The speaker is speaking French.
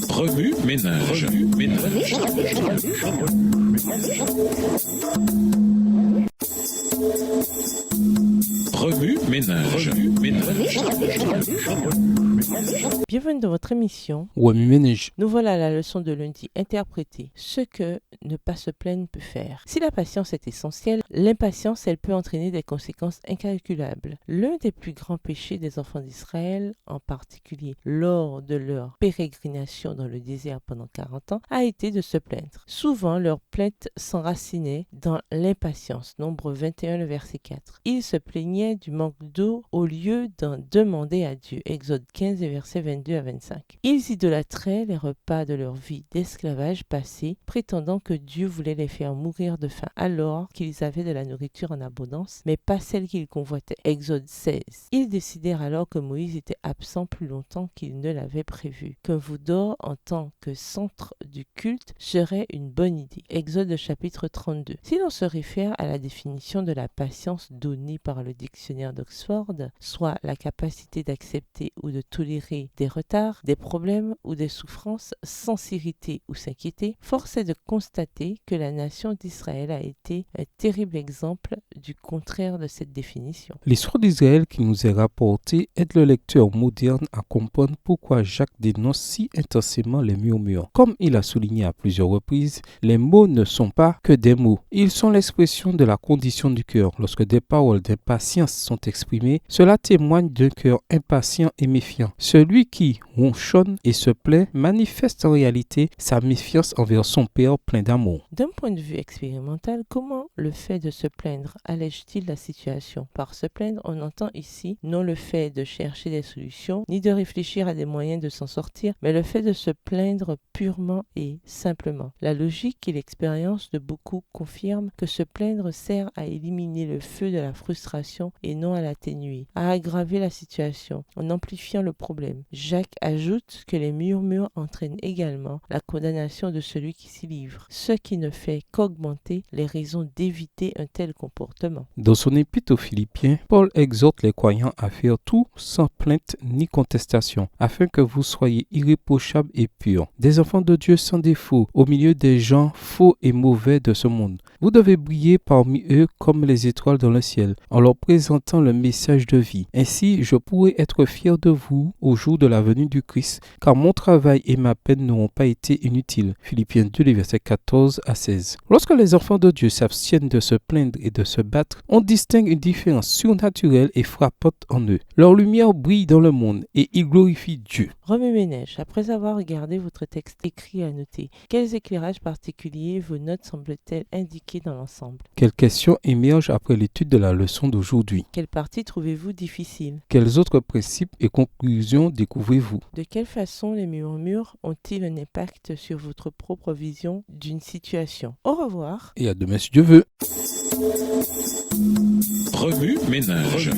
Remue ménage. Remue ménage. Bienvenue dans votre émission. Remue ménage. Nous voilà à la leçon de lundi interprétée. Ce que ne pas se plaindre peut faire. Si la patience est essentielle, l'impatience, elle peut entraîner des conséquences incalculables. L'un des plus grands péchés des enfants d'Israël, en particulier lors de leur pérégrination dans le désert pendant 40 ans, a été de se plaindre. Souvent, leurs plaintes s'enracinaient dans l'impatience. Nombre 21, le verset 4. Ils se plaignaient du manque d'eau au lieu d'en demander à Dieu. Exode 15, versets 22 à 25. Ils idolâtraient les repas de leur vie d'esclavage passé, prétendant que Dieu voulait les faire mourir de faim alors qu'ils avaient de la nourriture en abondance, mais pas celle qu'ils convoitaient. Exode 16. Ils décidèrent alors que Moïse était absent plus longtemps qu'ils ne l'avaient prévu. Qu'un Voudor en tant que centre du culte serait une bonne idée. Exode chapitre 32. Si l'on se réfère à la définition de la patience donnée par le dictionnaire d'Oxford, soit la capacité d'accepter ou de tolérer des retards, des problèmes ou des souffrances sans s'irriter ou s'inquiéter, force est de constater que la nation d'Israël a été un terrible exemple du contraire de cette définition. L'histoire d'Israël qui nous est rapportée aide le lecteur moderne à comprendre pourquoi Jacques dénonce si intensément les murmures. Comme il a souligné à plusieurs reprises, les mots ne sont pas que des mots. Ils sont l'expression de la condition du cœur. Lorsque des paroles d'impatience sont exprimées, cela témoigne d'un cœur impatient et méfiant. Celui qui ronchonne et se plaint manifeste en réalité sa méfiance envers son Père plein d'amour. D'un point de vue expérimental, comment le fait de se plaindre allège-t-il la situation? Par se plaindre, on entend ici non le fait de chercher des solutions, ni de réfléchir à des moyens de s'en sortir, mais le fait de se plaindre purement et simplement. La logique et l'expérience de beaucoup confirment que se plaindre sert à éliminer le feu de la frustration et non à l'atténuer, à aggraver la situation en amplifiant le problème. Jacques ajoute que les murmures entraînent également la condamnation de celui qui s'y livre, ce qui ne fait qu'augmenter les raisons d'éviter un tel comportement. Dans son épître aux Philippiens, Paul exhorte les croyants à faire tout sans plainte ni contestation, afin que vous soyez irréprochables et purs, des enfants de Dieu sans défaut, au milieu des gens faux et mauvais de ce monde. Vous devez briller parmi eux comme les étoiles dans le ciel, en leur présentant le message de vie. Ainsi, je pourrai être fier de vous au jour de la venue du Christ, car mon travail et ma peine n'auront pas été inutiles. Philippiens 2, les versets 14 à 16. Lorsque les enfants de Dieu s'abstiennent de se plaindre et de se battre, on distingue une différence surnaturelle et frappante en eux. Leur lumière brille dans le monde et ils glorifient Dieu. Remue ménage, après avoir regardé votre texte écrit et annoté, quels éclairages particuliers vos notes semblent-elles indiquer dans l'ensemble? Quelles questions émergent après l'étude de la leçon d'aujourd'hui? Quelle partie trouvez-vous difficile? Quels autres principes et conclusions découvrez-vous? De quelle façon les murmures ont-ils un impact sur votre propre vision d'une situation? Au revoir. Et à demain si Dieu veut. Remue ménage.